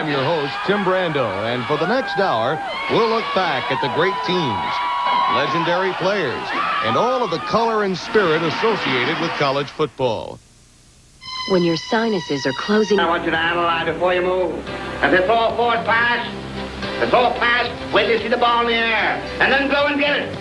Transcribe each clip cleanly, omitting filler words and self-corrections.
I'm your host, Tim Brando, and for the next hour, we'll look back at the great teams, legendary players, and all of the color and spirit associated with college football. When your sinuses are closing... I want you to analyze before you move. If it's all forward pass, wait till you see the ball in the air, and then go and get it.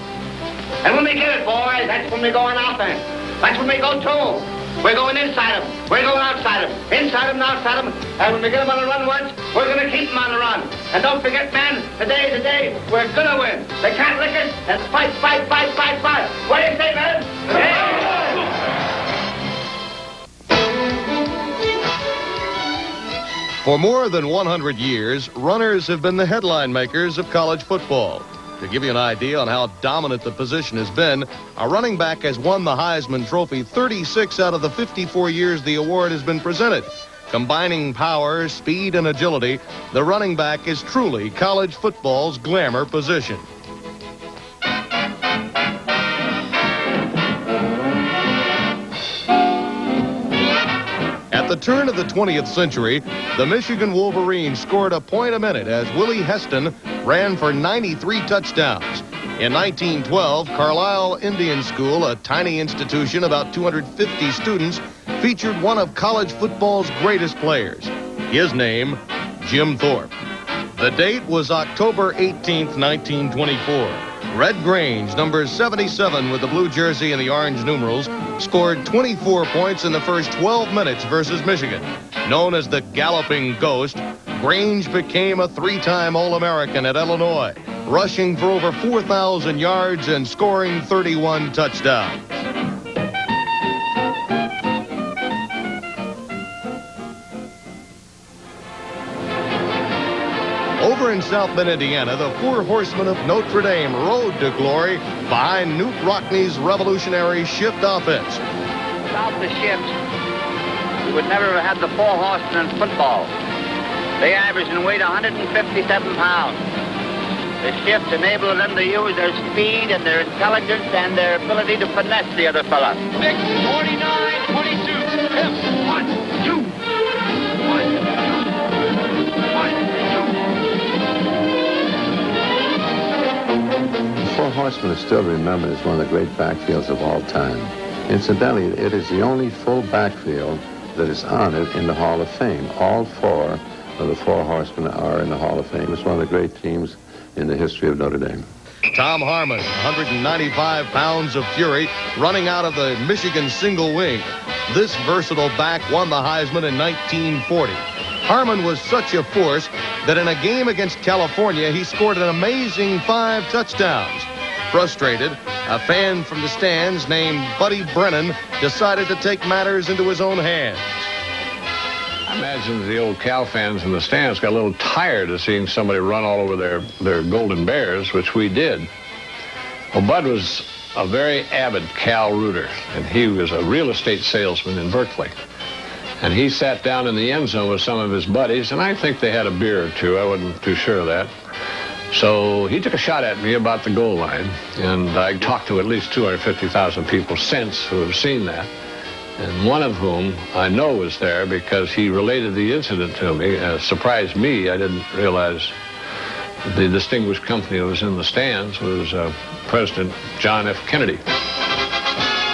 And when we get it, boys, that's when we go on offense. That's when we go two. We're going inside them. We're going outside them. Inside them and outside them. And when we get them on the run once, we're going to keep them on the run. And don't forget, man, today's the day we're going to win. They can't lick us. And fight. What do you say, man? For more than 100 years, runners have been the headline makers of college football. To give you an idea on how dominant the position has been, a running back has won the Heisman Trophy 36 out of the 54 years the award has been presented. Combining power, speed, and agility, the running back is truly college football's glamour position. At the turn of the 20th century, the Michigan Wolverines scored a point a minute as Willie Heston ran for 93 touchdowns. In 1912, Carlisle Indian School, a tiny institution, about 250 students, featured one of college football's greatest players. His name, Jim Thorpe. The date was October 18th, 1924. Red Grange, number 77 with the blue jersey and the orange numerals, scored 24 points in the first 12 minutes versus Michigan. Known as the Galloping Ghost, Grange became a three-time All-American at Illinois, rushing for over 4,000 yards and scoring 31 touchdowns. Over in South Bend, Indiana, the Four Horsemen of Notre Dame rode to glory behind Newt Rockne's revolutionary shift offense. Without the shifts, we would never have had the Four Horsemen in football. They averaged and weighed 157 pounds. The shift enabled them to use their speed and their intelligence and their ability to finesse the other fella. 6, 49, 22, hip, 1, 2, 1, 2, 1, 2. The Four Horsemen is still remembered as one of the great backfields of all time. Incidentally, it is the only full backfield that is honored in the Hall of Fame. All four of the Four Horsemen are in the Hall of Fame. It's one of the great teams in the history of Notre Dame. Tom Harmon, 195 pounds of fury, running out of the Michigan single wing. This versatile back won the Heisman in 1940. Harmon was such a force that in a game against California, he scored an amazing 5 touchdowns. Frustrated, a fan from the stands named Buddy Brennan decided to take matters into his own hands. I imagine the old Cal fans in the stands got a little tired of seeing somebody run all over their Golden Bears, which we did. Well, Bud was a very avid Cal rooter, and he was a real estate salesman in Berkeley. And he sat down in the end zone with some of his buddies, and I think they had a beer or two. I wasn't too sure of that. So he took a shot at me about the goal line, and I talked to at least 250,000 people since who have seen that. And one of whom I know was there because he related the incident to me. Surprised me. I didn't realize the distinguished company that was in the stands was President John F. Kennedy.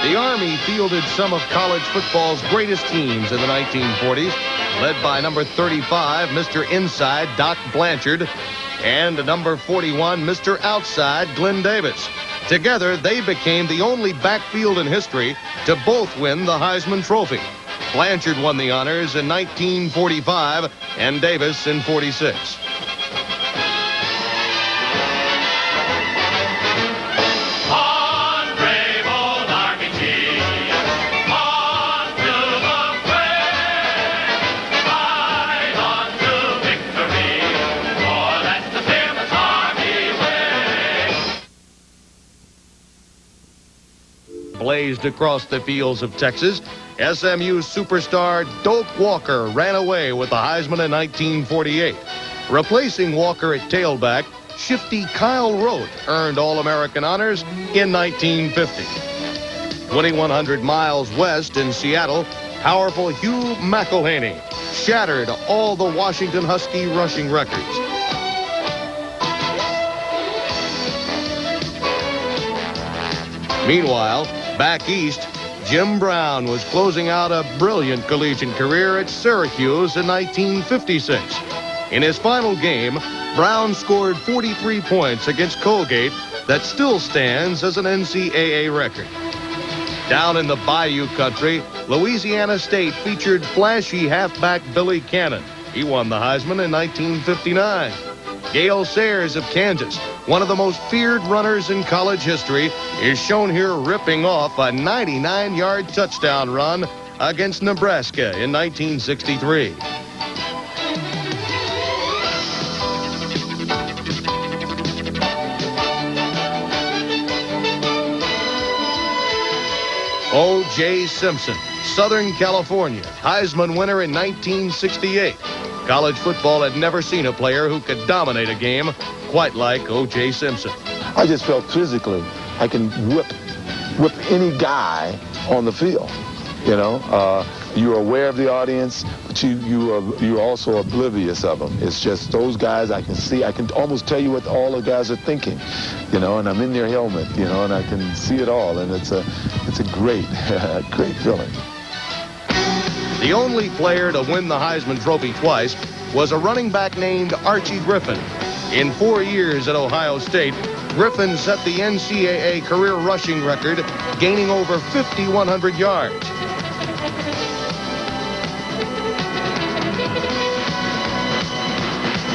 The Army fielded some of college football's greatest teams in the 1940s, led by number 35, Mr. Inside, Doc Blanchard, and number 41, Mr. Outside, Glenn Davis. Together, they became the only backfield in history to both win the Heisman Trophy. Blanchard won the honors in 1945 and Davis in 46. Blazed across the fields of Texas, SMU superstar Doak Walker ran away with the Heisman in 1948. Replacing Walker at tailback, shifty Kyle Rote earned All-American honors in 1950. 2,100 miles west in Seattle, powerful Hugh McElhaney shattered all the Washington Husky rushing records. Meanwhile, back east, Jim Brown was closing out a brilliant collegiate career at Syracuse in 1956. In his final game, Brown scored 43 points against Colgate that still stands as an NCAA record. Down in the Bayou country, Louisiana State featured flashy halfback Billy Cannon. He won the Heisman in 1959. Gale Sayers of Kansas, one of the most feared runners in college history, is shown here ripping off a 99-yard touchdown run against Nebraska in 1963. O.J. Simpson, Southern California, Heisman winner in 1968. College football had never seen a player who could dominate a game quite like O.J. Simpson. I just felt physically I can whip any guy on the field. You know, you're aware of the audience, but you're also oblivious of them. It's just those guys I can see. I can almost tell you what all the guys are thinking, you know, and I'm in their helmet, you know, and I can see it all, and it's a great, great feeling. The only player to win the Heisman Trophy twice was a running back named Archie Griffin. In 4 years at Ohio State, Griffin set the NCAA career rushing record, gaining over 5,100 yards.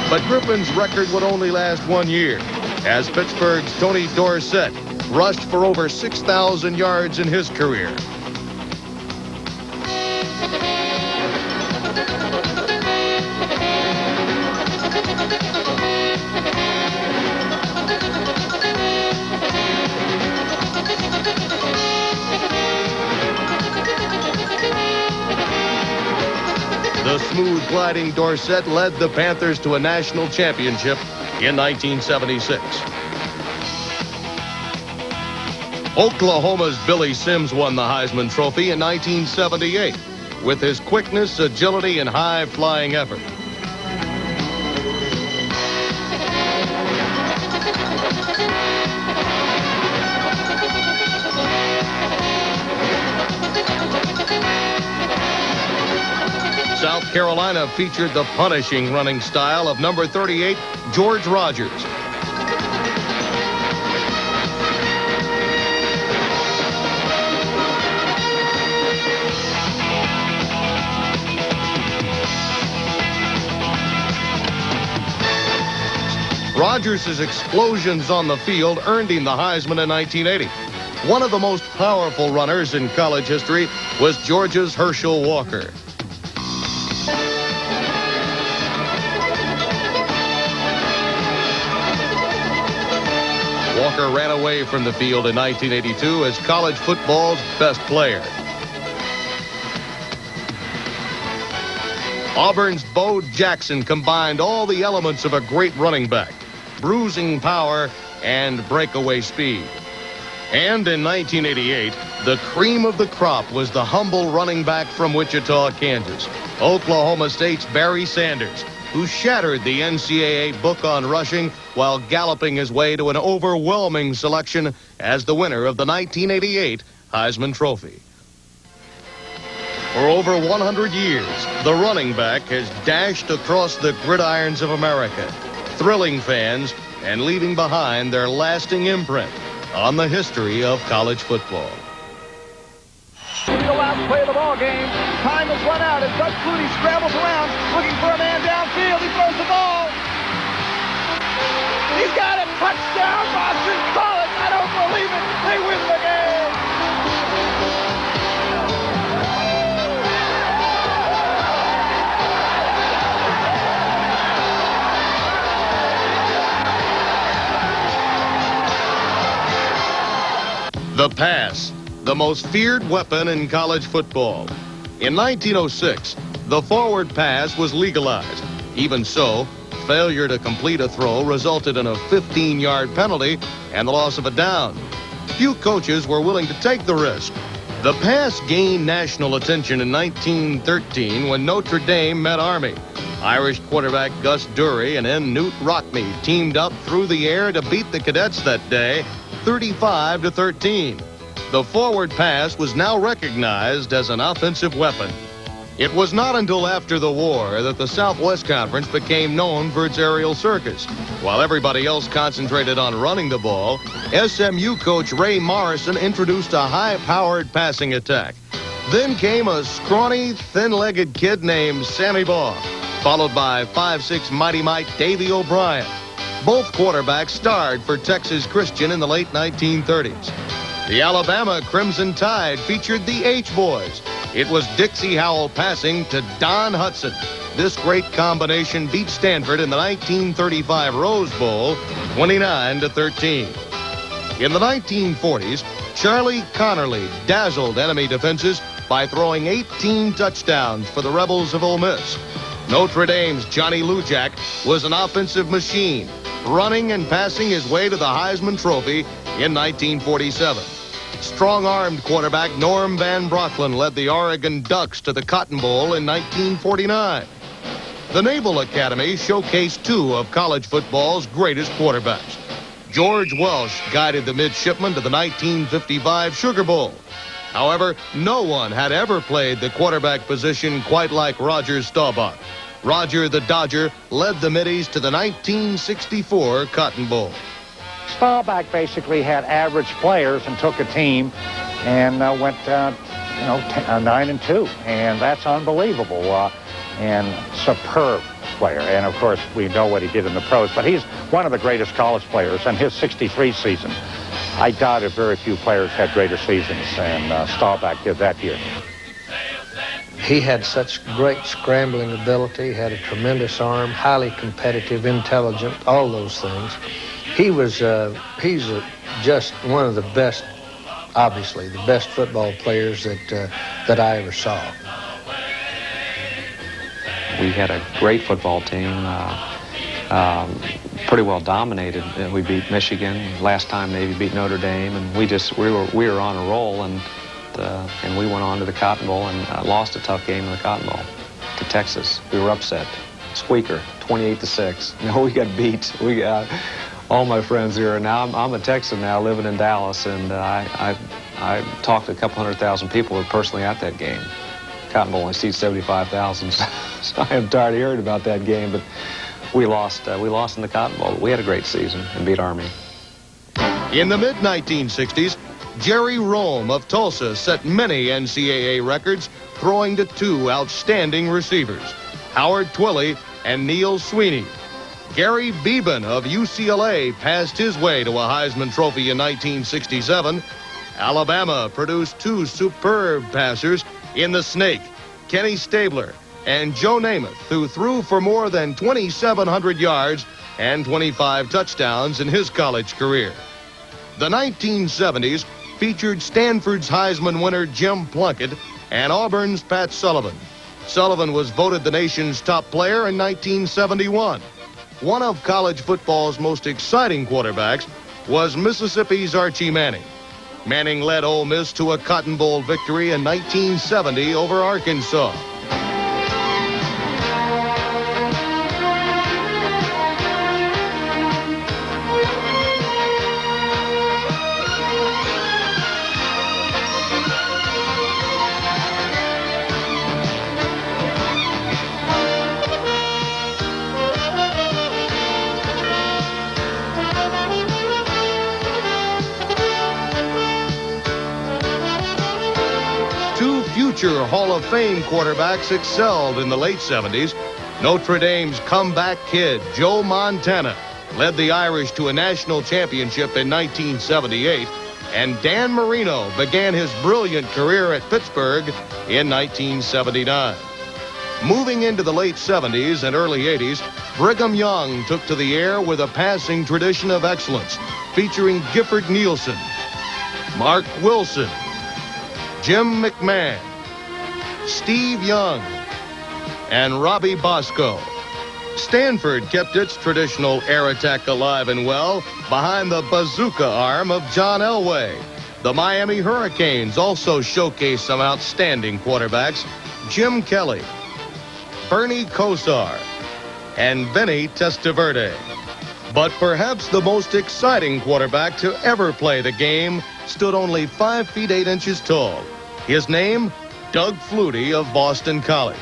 But Griffin's record would only last 1 year, as Pittsburgh's Tony Dorsett rushed for over 6,000 yards in his career. The smooth-gliding Dorsett led the Panthers to a national championship in 1976. Oklahoma's Billy Sims won the Heisman Trophy in 1978 with his quickness, agility, and high-flying effort. South Carolina featured the punishing running style of number 38, George Rogers. Rogers' explosions on the field earned him the Heisman in 1980. One of the most powerful runners in college history was Georgia's Herschel Walker. Walker ran away from the field in 1982 as college football's best player. Auburn's Bo Jackson combined all the elements of a great running back: bruising power and breakaway speed. And in 1988, the cream of the crop was the humble running back from Wichita, Kansas, Oklahoma State's Barry Sanders, who shattered the NCAA book on rushing while galloping his way to an overwhelming selection as the winner of the 1988 Heisman Trophy. For over 100 years, the running back has dashed across the gridirons of America, thrilling fans and leaving behind their lasting imprint on the history of college football. The last play of the ball game. Time has run out as Doug Flutie scrambles around looking for a man downfield. He throws the ball. He's got it. Touchdown, Boston College. I don't believe it. They win the game. The pass, the most feared weapon in college football. In 1906, the forward pass was legalized. Even so, failure to complete a throw resulted in a 15-yard penalty and the loss of a down. Few coaches were willing to take the risk. The pass gained national attention in 1913 when Notre Dame met Army. Irish quarterback Gus Dury and N. Newt Rockme teamed up through the air to beat the Cadets that day, 35-13. The forward pass was now recognized as an offensive weapon. It was not until after the war that the Southwest Conference became known for its aerial circus. While everybody else concentrated on running the ball, SMU coach Ray Morrison introduced a high-powered passing attack. Then came a scrawny, thin-legged kid named Sammy Baugh, followed by 5'6" Mighty Mike Davy O'Brien. Both quarterbacks starred for Texas Christian in the late 1930s. The Alabama Crimson Tide featured the H-Boys. It was Dixie Howell passing to Don Hudson. This great combination beat Stanford in the 1935 Rose Bowl, 29-13. In the 1940s, Charlie Connerly dazzled enemy defenses by throwing 18 touchdowns for the Rebels of Ole Miss. Notre Dame's Johnny Lujack was an offensive machine, running and passing his way to the Heisman Trophy in 1947. Strong-armed quarterback Norm Van Brocklin led the Oregon Ducks to the Cotton Bowl in 1949. The Naval Academy showcased two of college football's greatest quarterbacks. George Welsh guided the midshipmen to the 1955 Sugar Bowl. However, no one had ever played the quarterback position quite like Roger Staubach. Roger the Dodger led the Middies to the 1964 Cotton Bowl. Staubach basically had average players and took a team and went, 9-2, and that's unbelievable. And superb player. And of course, we know what he did in the pros, but he's one of the greatest college players. And his '63 season, I doubt if very few players had greater seasons, and Staubach did that year. He had such great scrambling ability, had a tremendous arm, highly competitive, intelligent, all those things. He's just one of the best, obviously, the best football players that I ever saw. We had a great football team, pretty well dominated. We beat Michigan. Last time Navy beat Notre Dame, and we were on a roll, and we went on to the Cotton Bowl and lost a tough game in the Cotton Bowl to Texas. We were upset, squeaker, 28-6. We got beat. We got all my friends here. Now I'm a Texan now, living in Dallas, and I talked to a couple 100,000 people who were personally at that game. Cotton Bowl only seats 75,000, so I am tired of hearing about that game. But we lost in the Cotton Bowl. We had a great season and beat Army. In the mid-1960s, Jerry Rome of Tulsa set many NCAA records, throwing to two outstanding receivers, Howard Twilley and Neil Sweeney. Gary Beban of UCLA passed his way to a Heisman Trophy in 1967. Alabama produced two superb passers in the Snake, Kenny Stabler and Joe Namath, who threw for more than 2,700 yards and 25 touchdowns in his college career. The 1970s featured Stanford's Heisman winner Jim Plunkett and Auburn's Pat Sullivan. Sullivan was voted the nation's top player in 1971. One of college football's most exciting quarterbacks was Mississippi's Archie Manning. Manning led Ole Miss to a Cotton Bowl victory in 1970 over Arkansas. Future Hall of Fame quarterbacks excelled in the late 70s. Notre Dame's comeback kid, Joe Montana, led the Irish to a national championship in 1978, and Dan Marino began his brilliant career at Pittsburgh in 1979. Moving into the late 70s and early 80s, Brigham Young took to the air with a passing tradition of excellence, featuring Gifford Nielsen, Mark Wilson, Jim McMahon, Steve Young, and Robbie Bosco. Stanford kept its traditional air attack alive and well behind the bazooka arm of John Elway. The Miami Hurricanes also showcased some outstanding quarterbacks: Jim Kelly, Bernie Kosar, and Vinny Testaverde. But perhaps the most exciting quarterback to ever play the game stood only 5 feet 8 inches tall. His name, Doug Flutie of Boston College.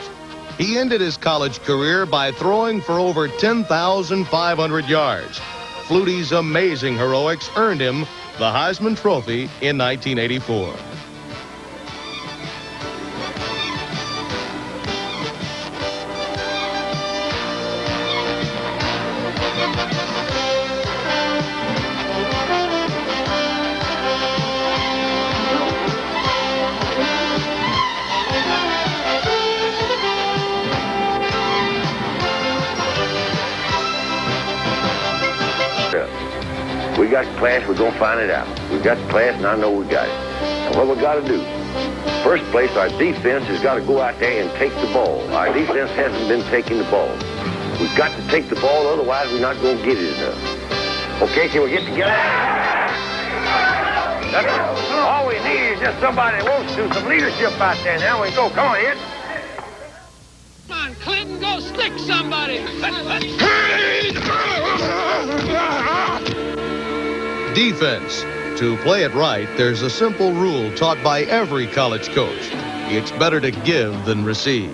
He ended his college career by throwing for over 10,500 yards. Flutie's amazing heroics earned him the Heisman Trophy in 1984. We got class, we're going to find it out. We got class, and I know we got it. And what we got to do? First place, our defense has got to go out there and take the ball. Our defense hasn't been taking the ball. We've got to take the ball, otherwise we're not going to get it enough. Okay, can we get together? All we need is just somebody that wants to do some leadership out there now. We go, come on, Ed. Come on, Clinton, go stick somebody. Defense. To play it right, there's a simple rule taught by every college coach. It's better to give than receive.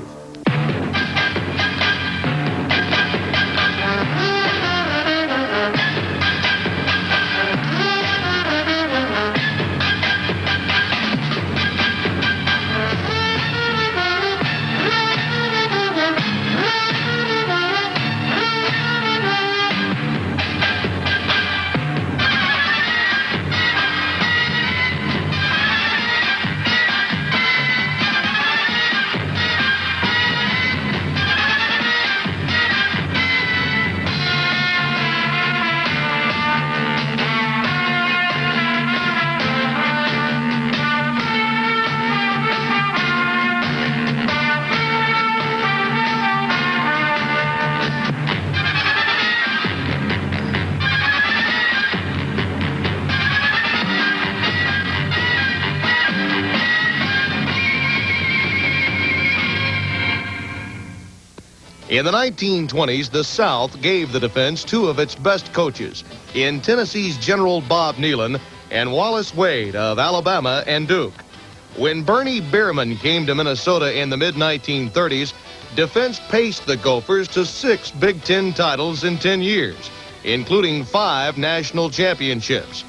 In the 1920s, the South gave the defense 2 of its best coaches in Tennessee's General Bob Nealon and Wallace Wade of Alabama and Duke. When Bernie Bierman came to Minnesota in the mid-1930s, defense paced the Gophers to 6 Big Ten titles in 10 years, including 5 national championships.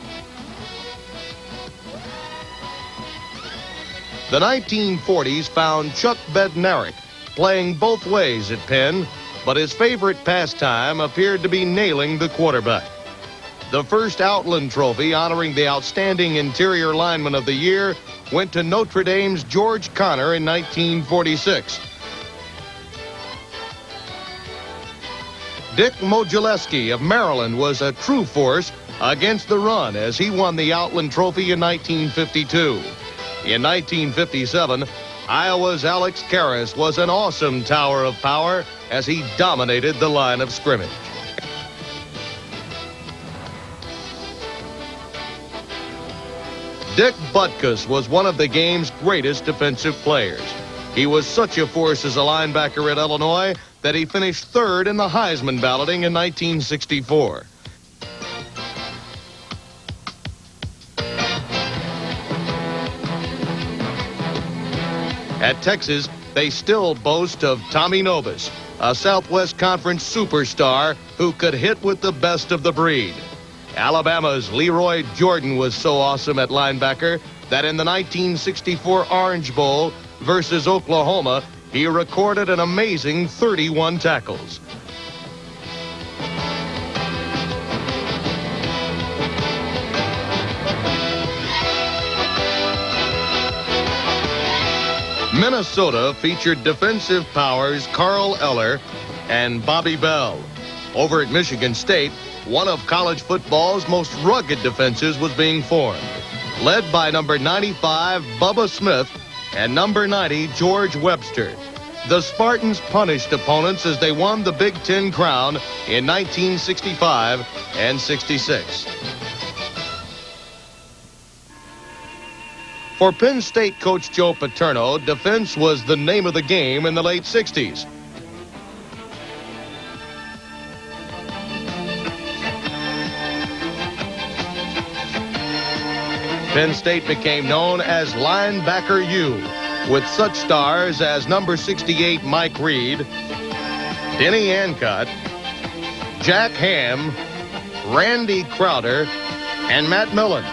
The 1940s found Chuck Bednarik playing both ways at Penn, but his favorite pastime appeared to be nailing the quarterback. The first Outland Trophy honoring the outstanding interior lineman of the year went to Notre Dame's George Connor in 1946. Dick Modzelewski of Maryland was a true force against the run as he won the Outland Trophy in 1952. In 1957, Iowa's Alex Karras was an awesome tower of power as he dominated the line of scrimmage. Dick Butkus was one of the game's greatest defensive players. He was such a force as a linebacker at Illinois that he finished 3rd in the Heisman balloting in 1964. At Texas, they still boast of Tommy Nobis, a Southwest Conference superstar who could hit with the best of the breed. Alabama's Leroy Jordan was so awesome at linebacker that in the 1964 Orange Bowl versus Oklahoma, he recorded an amazing 31 tackles. Minnesota featured defensive powers Carl Eller and Bobby Bell. Over at Michigan State, one of college football's most rugged defenses was being formed, led by number 95, Bubba Smith, and number 90, George Webster. The Spartans punished opponents as they won the Big Ten crown in 1965 and 66. For Penn State coach Joe Paterno, defense was the name of the game in the late 60s. Penn State became known as Linebacker U, with such stars as number 68 Mike Reed, Denny Ancott, Jack Ham, Randy Crowder, and Matt Millen.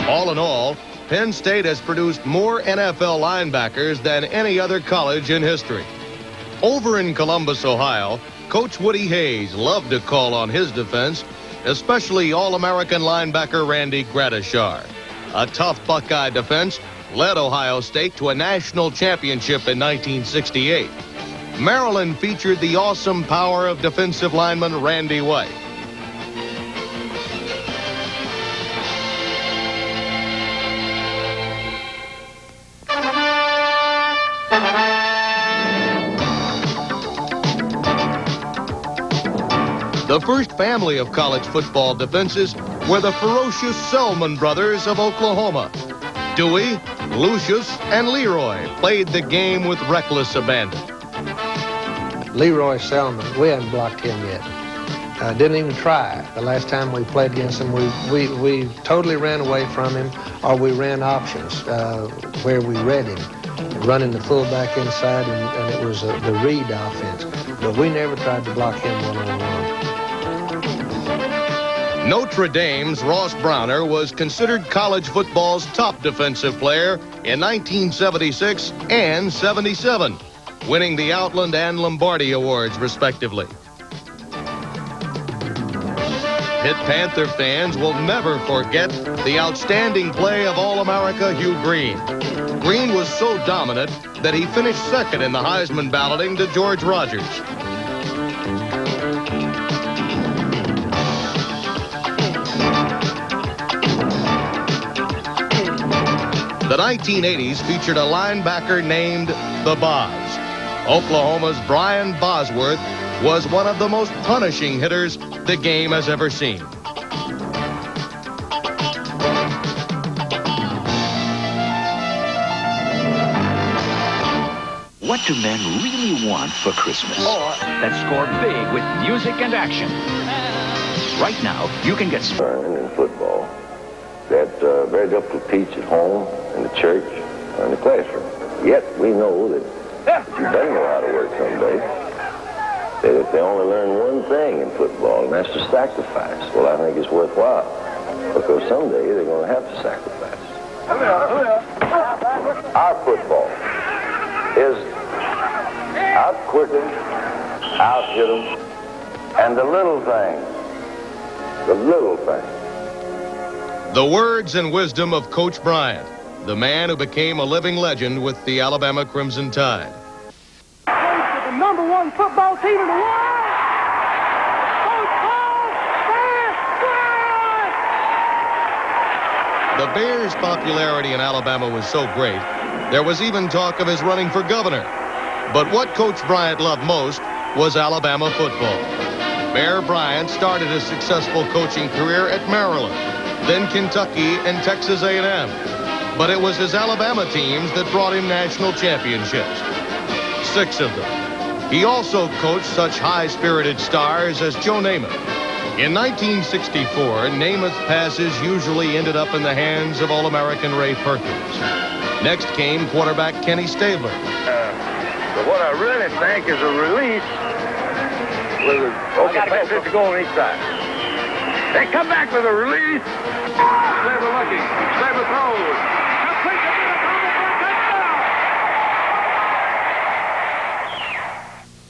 All in all, Penn State has produced more NFL linebackers than any other college in history. Over in Columbus, Ohio, Coach Woody Hayes loved to call on his defense, especially All-American linebacker Randy Gradishar. A tough Buckeye defense led Ohio State to a national championship in 1968. Maryland featured the awesome power of defensive lineman Randy White. The first family of college football defenses were the ferocious Selman brothers of Oklahoma. Dewey, Lucius, and Leroy played the game with reckless abandon. Leroy Selman, we hadn't blocked him yet. Didn't even try. The last time we played against him, we totally ran away from him, or we ran options where we read him, running the fullback inside, and it was the read offense. But we never tried to block him one-on-one. Notre Dame's Ross Browner was considered college football's top defensive player in 1976 and 77, winning the Outland and Lombardi Awards, respectively. Pitt Panther fans will never forget the outstanding play of All-America Hugh Green. Green was so dominant that he finished second in the Heisman balloting to George Rogers. The 1980s featured a linebacker named the Boz. Oklahoma's Brian Bosworth was one of the most punishing hitters the game has ever seen. What do men really want for Christmas? That score big with music and action. Right now, you can get in football that's very difficult to teach at home, in the church, or in the classroom. Yet we know that you better know how to work someday. That if they only learn one thing in football, and that's to sacrifice, well, I think it's worthwhile. Because someday they're going to have to sacrifice. Our football is out-quick them, out-hit them, and the little things. The little things. The words and wisdom of Coach Bryant, the man who became a living legend with the Alabama Crimson Tide. The number one football team in the world, Coach Bryant! The Bears' popularity in Alabama was so great, there was even talk of his running for governor. But what Coach Bryant loved most was Alabama football. Bear Bryant started his successful coaching career at Maryland, then Kentucky and Texas A&M. But it was his Alabama teams that brought him national championships. 6 of them. He also coached such high-spirited stars as Joe Namath. In 1964, Namath's passes usually ended up in the hands of All-American Ray Perkins. Next came quarterback Kenny Stabler. But what I really think is a release with okay, pass it to go on each side. They come back with a release. Stabler looking. Stabler throws. Complete to touchdown.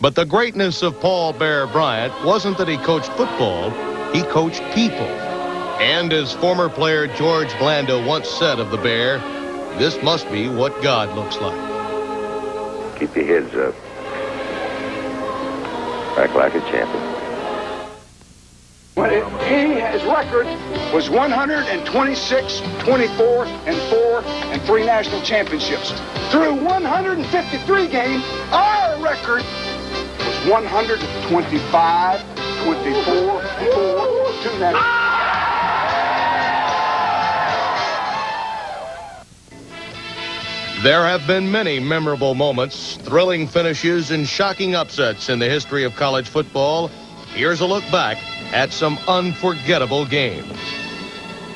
But the greatness of Paul Bear Bryant wasn't that he coached football, he coached people. And as former player George Blando once said of the Bear, this must be what God looks like. Keep your heads up. Act like a champion. His record was 126, 24, and 4, and 3 national championships. Through 153 games, our record was 125, 24, 4, 2 national. There have been many memorable moments, thrilling finishes, and shocking upsets in the history of college football. Here's a look back at some unforgettable games.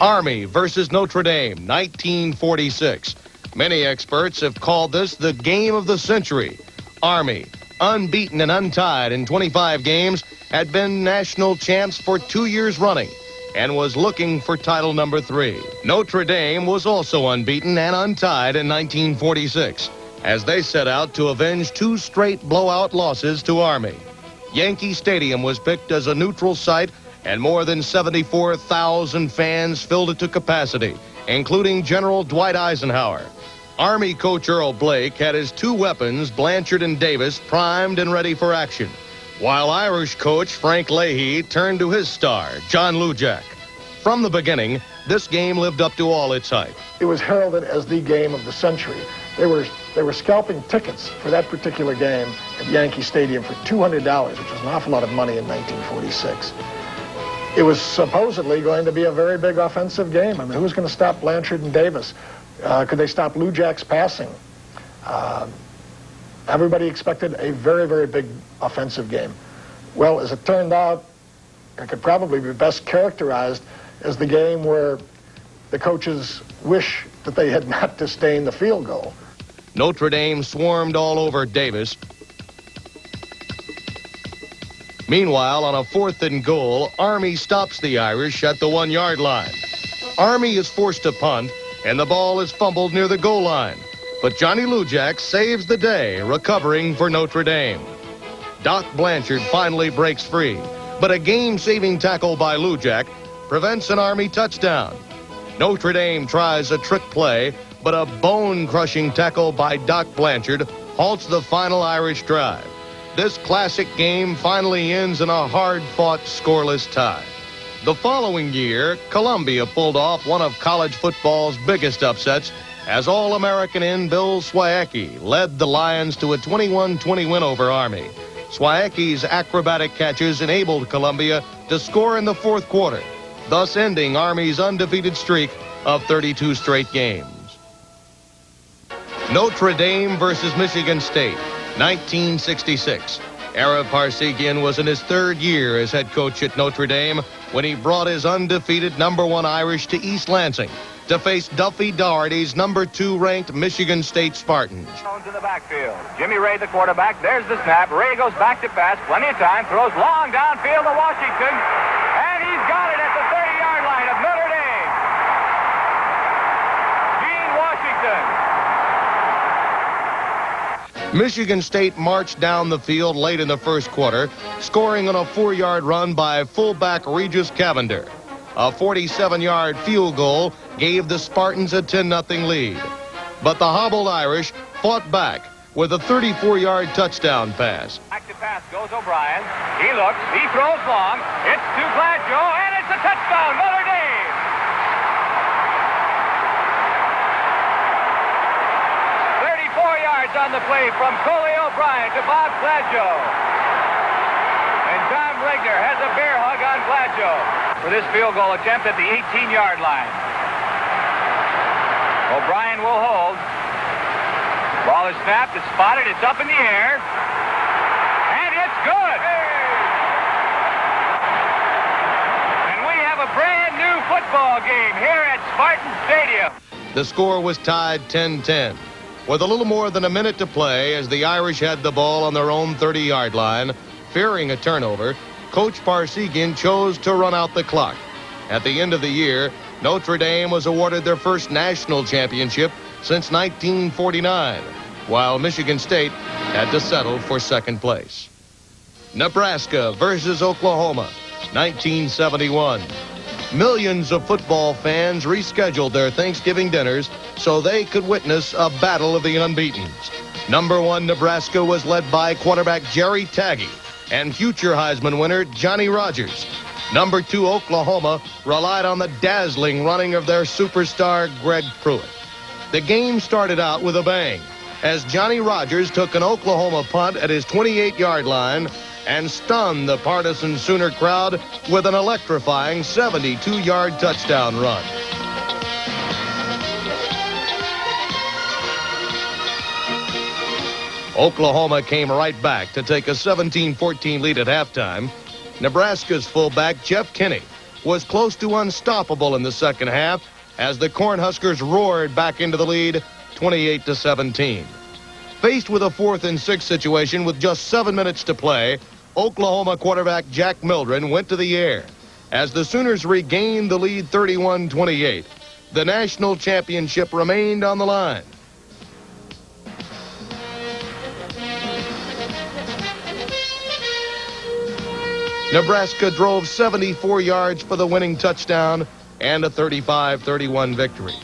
Army versus Notre Dame, 1946. Many experts have called this the game of the century. Army, unbeaten and untied in 25 games, had been national champs for 2 years running and was looking for title number 3. Notre Dame was also unbeaten and untied in 1946 as they set out to avenge 2 straight blowout losses to Army. Yankee Stadium was picked as a neutral site, and more than 74,000 fans filled it to capacity, including General Dwight Eisenhower. Army coach Earl Blake had his 2 weapons, Blanchard and Davis, primed and ready for action, while Irish coach Frank Leahy turned to his star, John Lujack. From the beginning, this game lived up to all its hype. It was heralded as the game of the century. They were scalping tickets for that particular game at Yankee Stadium for $200, which was an awful lot of money in 1946. It was supposedly going to be a very big offensive game. I mean, who was going to stop Blanchard and Davis? Could they stop Lujack's passing? Everybody expected a very, very big offensive game. Well, as it turned out, it could probably be best characterized as the game where the coaches wish that they had not disdained the field goal. Notre Dame swarmed all over Davis. Meanwhile, on a 4th and goal, Army stops the Irish at the 1-yard line. Army is forced to punt, and the ball is fumbled near the goal line. But Johnny Lujack saves the day, recovering for Notre Dame. Doc Blanchard finally breaks free, but a game-saving tackle by Lujack prevents an Army touchdown. Notre Dame tries a trick play, but a bone-crushing tackle by Doc Blanchard halts the final Irish drive. This classic game finally ends in a hard-fought, scoreless tie. The following year, Columbia pulled off one of college football's biggest upsets as All-American end Bill Swiacki led the Lions to a 21-20 win over Army. Swiacki's acrobatic catches enabled Columbia to score in the 4th quarter, thus ending Army's undefeated streak of 32 straight games. Notre Dame versus Michigan State, 1966. Ara Parseghian was in his 3rd year as head coach at Notre Dame when he brought his undefeated #1 Irish to East Lansing to face Duffy Daugherty's #2 ranked Michigan State Spartans. To the backfield. Jimmy Ray, the quarterback. There's the snap. Ray goes back to pass. Plenty of time. Throws long downfield to Washington. And he's got it at the 30-yard line of Notre Dame. Gene Washington. Michigan State marched down the field late in the 1st quarter, scoring on a 4-yard run by fullback Regis Cavender. A 47-yard field goal gave the Spartans a 10-0 lead. But the hobbled Irish fought back with a 34-yard touchdown pass. Back to pass goes O'Brien. He looks, he throws long. It's to Gladjo, and it's a touchdown, Notre Dame. 34 yards on the play from Coley O'Brien to Bob Gladjo. And Tom Regner has a bear hug on Gladjo for this field goal attempt at the 18-yard line. O'Brien will hold. Ball is snapped, it's spotted, it's up in the air. And it's good! And we have a brand new football game here at Spartan Stadium. The score was tied 10-10. With a little more than a minute to play as the Irish had the ball on their own 30-yard line, fearing a turnover, Coach Parseghian chose to run out the clock. At the end of the year, Notre Dame was awarded their first national championship since 1949, while Michigan State had to settle for 2nd place. Nebraska versus Oklahoma, 1971. Millions of football fans rescheduled their Thanksgiving dinners so they could witness a battle of the unbeatens. #1 Nebraska was led by quarterback Jerry Taggy and future Heisman winner Johnny Rodgers. Number 2, Oklahoma, relied on the dazzling running of their superstar Greg Pruitt. The game started out with a bang as Johnny Rodgers took an Oklahoma punt at his 28-yard line and stunned the partisan Sooner crowd with an electrifying 72-yard touchdown run. Oklahoma came right back to take a 17-14 lead at halftime. Nebraska's fullback, Jeff Kinney, was close to unstoppable in the second half as the Cornhuskers roared back into the lead 28-17. Faced with a 4th and 6 situation with just 7 minutes to play, Oklahoma quarterback Jack Mildren went to the air. As the Sooners regained the lead 31-28, the national championship remained on the line. Nebraska drove 74 yards for the winning touchdown and a 35-31 victory.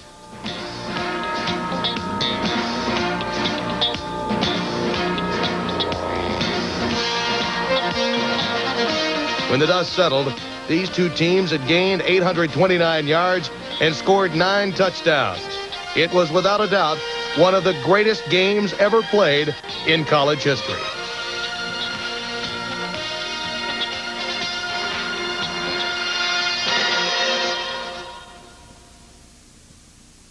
When the dust settled, these two teams had gained 829 yards and scored 9 touchdowns. It was without a doubt one of the greatest games ever played in college history.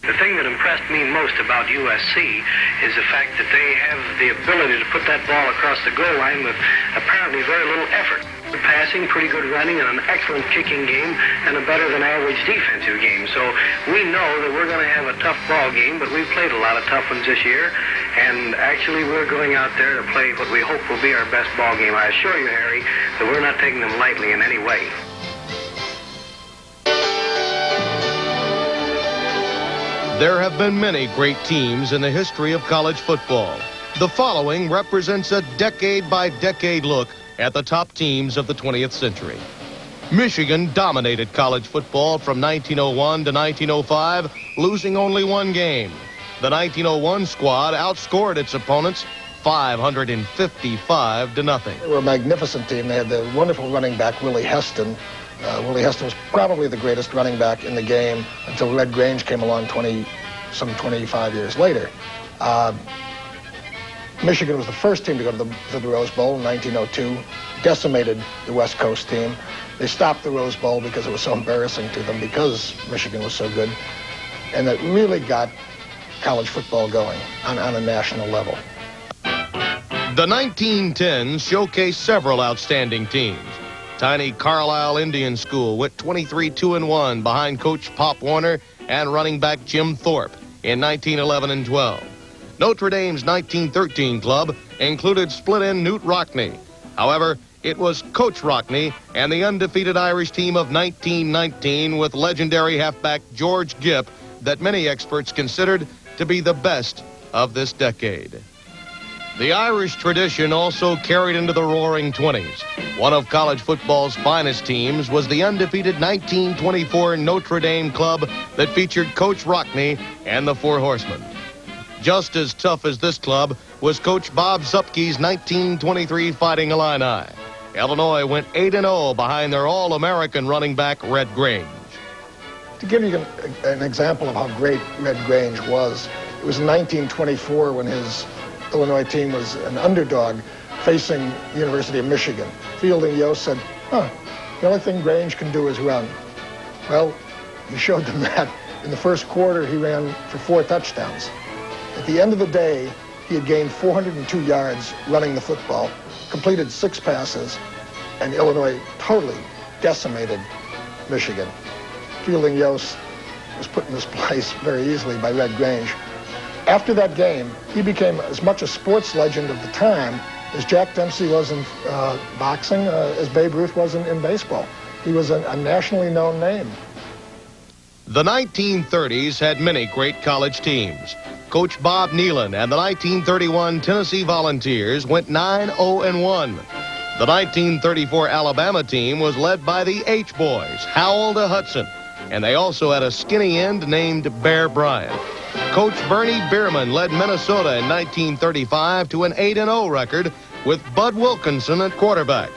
The thing that impressed me most about USC is the fact that they have the ability to put that ball across the goal line with apparently very little effort. Good passing, pretty good running, and an excellent kicking game, and a better than average defensive game. So we know that we're going to have a tough ball game, but we've played a lot of tough ones this year, and actually we're going out there to play what we hope will be our best ball game. I assure you, Harry, that we're not taking them lightly in any way. There have been many great teams in the history of college football. The following represents a decade-by-decade look at the top teams of the 20th century. Michigan dominated college football from 1901 to 1905, losing only 1 game. The 1901 squad outscored its opponents 555-0. They were a magnificent team. They had the wonderful running back, Willie Heston. Willie Heston was probably the greatest running back in the game until Red Grange came along some 25 years later. Michigan was the first team to go to the Rose Bowl in 1902, decimated the West Coast team. They stopped the Rose Bowl because it was so embarrassing to them because Michigan was so good, and that really got college football going on a national level. The 1910s showcased several outstanding teams. Tiny Carlisle Indian School went 23-2-1 behind Coach Pop Warner and running back Jim Thorpe in 1911 and 12. Notre Dame's 1913 club included split-end Newt Rockne. However, it was Coach Rockne and the undefeated Irish team of 1919 with legendary halfback George Gipp that many experts considered to be the best of this decade. The Irish tradition also carried into the Roaring '20s. One of college football's finest teams was the undefeated 1924 Notre Dame club that featured Coach Rockne and the Four Horsemen. Just as tough as this club was Coach Bob Zupke's 1923 Fighting Illini. Illinois went 8-0 behind their All-American running back, Red Grange. To give you an example of how great Red Grange was, it was in 1924 when his Illinois team was an underdog facing the University of Michigan. Fielding Yost said, the only thing Grange can do is run. Well, he showed them that. In the first quarter, he ran for 4 touchdowns. At the end of the day, he had gained 402 yards running the football, completed 6 passes, and Illinois totally decimated Michigan. Fielding Yost was put in this place very easily by Red Grange. After that game, he became as much a sports legend of the time as Jack Dempsey was in boxing, as Babe Ruth was in baseball. He was a nationally known name. The 1930s had many great college teams. Coach Bob Nealon and the 1931 Tennessee Volunteers went 9-0-1. The 1934 Alabama team was led by the H-Boys, Howell to Hudson, and they also had a skinny end named Bear Bryant. Coach Bernie Bierman led Minnesota in 1935 to an 8-0 record with Bud Wilkinson at quarterback.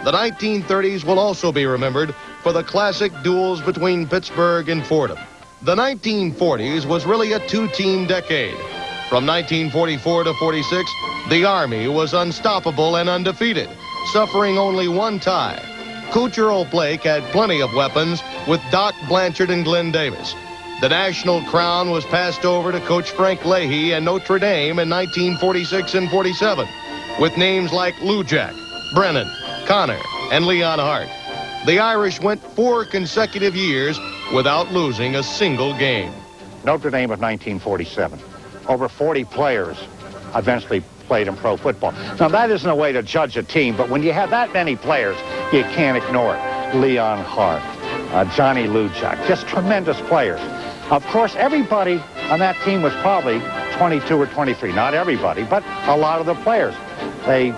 The 1930s will also be remembered for the classic duels between Pittsburgh and Fordham. The 1940s was really a two-team decade. From 1944 to 46, the Army was unstoppable and undefeated, suffering only one tie. Coach Earl Blake had plenty of weapons with Doc Blanchard and Glenn Davis. The national crown was passed over to Coach Frank Leahy and Notre Dame in 1946 and 47, with names like Lou Jack, Brennan, Connor, and Leon Hart. The Irish went 4 consecutive years without losing a single game. Notre Dame of 1947. Over 40 players eventually played in pro football. Now, that isn't a way to judge a team, but when you have that many players, you can't ignore it. Leon Hart, Johnny Lujack, just tremendous players. Of course, everybody on that team was probably 22 or 23. Not everybody, but a lot of the players. They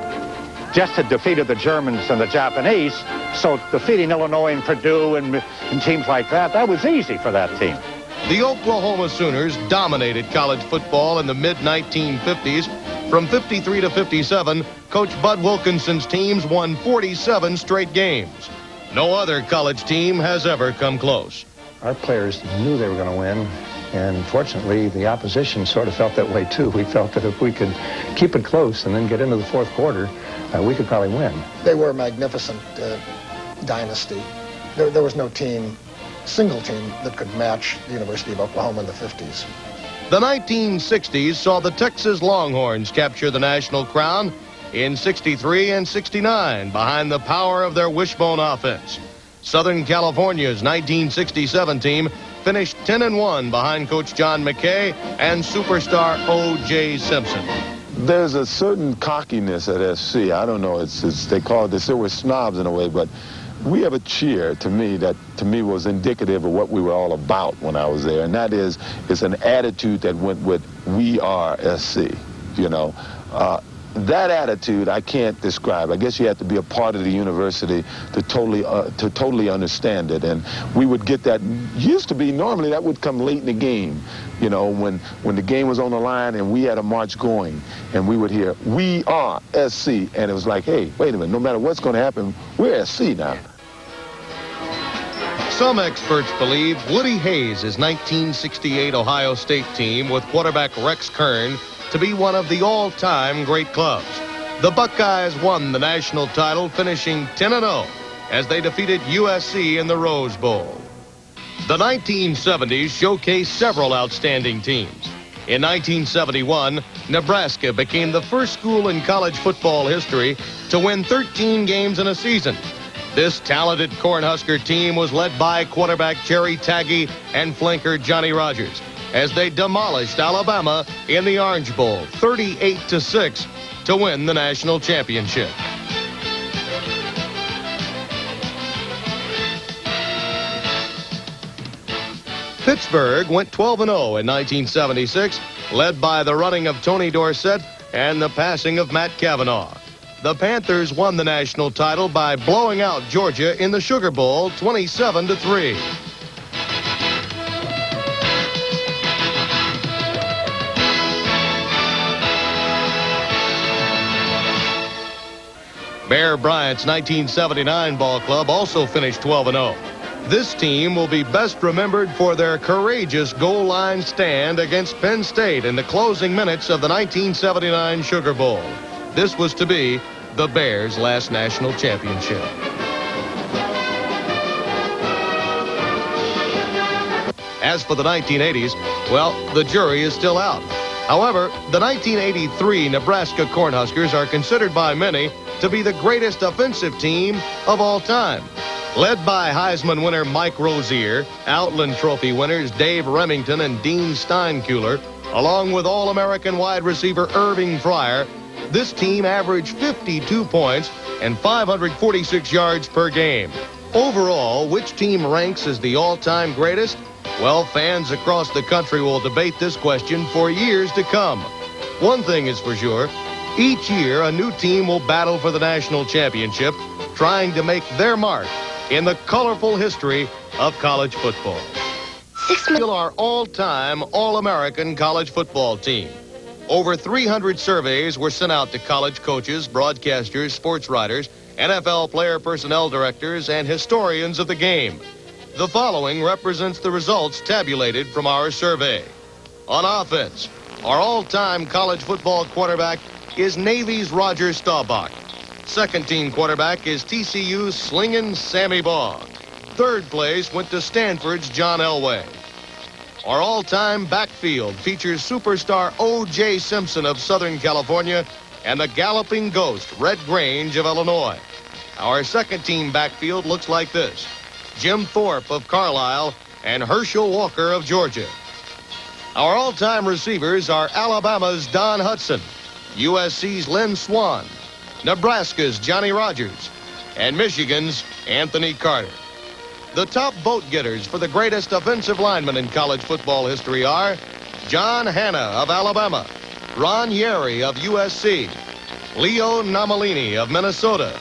just had defeated the Germans and the Japanese, so defeating Illinois and Purdue and teams like that, that was easy for that team. The Oklahoma Sooners dominated college football in the mid-1950s. From 53 to 57, Coach Bud Wilkinson's teams won 47 straight games. No other college team has ever come close. Our players knew they were going to win, and fortunately, the opposition sort of felt that way too. We felt that if we could keep it close and then get into the fourth quarter, we could probably win. They were a magnificent dynasty. There was no team, single team, that could match the University of Oklahoma in the 50s. The 1960s saw the Texas Longhorns capture the national crown in 63 and 69 behind the power of their wishbone offense. Southern California's 1967 team finished 10-1 behind Coach John McKay and superstar O.J. Simpson. There's a certain cockiness at SC. I don't know, they call it this, they were snobs in a way, but we have a cheer to me that to me was indicative of what we were all about when I was there, and that is, it's an attitude that went with we are SC, you know. That attitude I can't describe. I guess you have to be a part of the university to totally understand it. And we would get that. Used to be normally that would come late in the game, you know, when the game was on the line and we had a march going, and we would hear "We are SC," and it was like, hey, wait a minute. No matter what's going to happen, we're SC now. Some experts believe Woody Hayes' 1968 Ohio State team with quarterback Rex Kern to be one of the all-time great clubs. The Buckeyes won the national title, finishing 10-0 as they defeated USC in the Rose Bowl. The 1970s showcased several outstanding teams. In 1971, Nebraska became the first school in college football history to win 13 games in a season. This talented Cornhusker team was led by quarterback Jerry Taggy and flanker Johnny Rogers as they demolished Alabama in the Orange Bowl, 38-6, to win the national championship. Pittsburgh went 12-0 in 1976, led by the running of Tony Dorsett and the passing of Matt Cavanaugh. The Panthers won the national title by blowing out Georgia in the Sugar Bowl, 27-3. Bear Bryant's 1979 ball club also finished 12-0. This team will be best remembered for their courageous goal line stand against Penn State in the closing minutes of the 1979 Sugar Bowl. This was to be the Bears' last national championship. As for the 1980s, well, the jury is still out. However, the 1983 Nebraska Cornhuskers are considered by many to be the greatest offensive team of all time. Led by Heisman winner Mike Rozier, Outland Trophy winners Dave Remington and Dean Steinkuhler, along with All-American wide receiver Irving Fryer, this team averaged 52 points and 546 yards per game. Overall, which team ranks as the all-time greatest? Well, fans across the country will debate this question for years to come. One thing is for sure, each year a new team will battle for the national championship, trying to make their mark in the colorful history of college football. Still our all-time All-American college football team. Over 300 surveys were sent out to college coaches, broadcasters, sports writers, NFL player personnel directors, and historians of the game. The following represents the results tabulated from our survey. On offense, our all-time college football quarterback is Navy's Roger Staubach. Second-team quarterback is TCU's slinging Sammy Baugh. Third place went to Stanford's John Elway. Our all-time backfield features superstar O.J. Simpson of Southern California and the galloping ghost Red Grange of Illinois. Our second-team backfield looks like this: Jim Thorpe of Carlisle and Herschel Walker of Georgia. Our all-time receivers are Alabama's Don Hudson, USC's Lynn Swann, Nebraska's Johnny Rogers, and Michigan's Anthony Carter. The top vote getters for the greatest offensive lineman in college football history are John Hanna of Alabama, Ron Yeri of USC, Leo Namalini of Minnesota,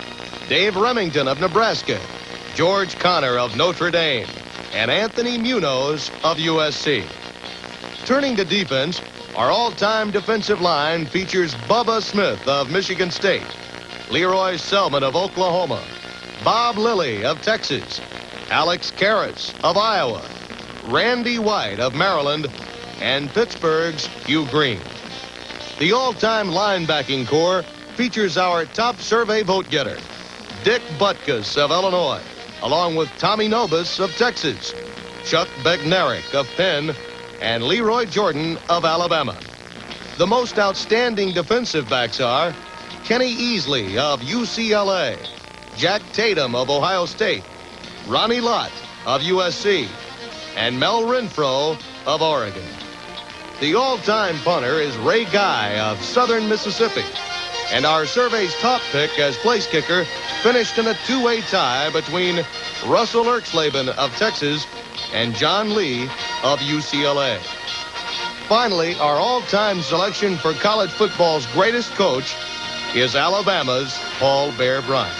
Dave Remington of Nebraska, George Connor of Notre Dame, and Anthony Munoz of USC. Turning to defense, our all-time defensive line features Bubba Smith of Michigan State, Leroy Selman of Oklahoma, Bob Lilly of Texas, Alex Karras of Iowa, Randy White of Maryland, and Pittsburgh's Hugh Green. The all-time linebacking corps features our top survey vote getter, Dick Butkus of Illinois, along with Tommy Nobis of Texas, Chuck Bednarik of Penn, and Leroy Jordan of Alabama. The most outstanding defensive backs are Kenny Easley of UCLA, Jack Tatum of Ohio State, Ronnie Lott of USC, and Mel Renfro of Oregon. The all-time punter is Ray Guy of Southern Mississippi, and our survey's top pick as place kicker finished in a two-way tie between Russell Erxleben of Texas and John Lee of UCLA. Finally, our all-time selection for college football's greatest coach is Alabama's Paul Bear Bryant.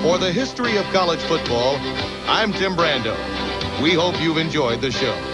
For the history of college football, I'm Tim Brando. We hope you've enjoyed the show.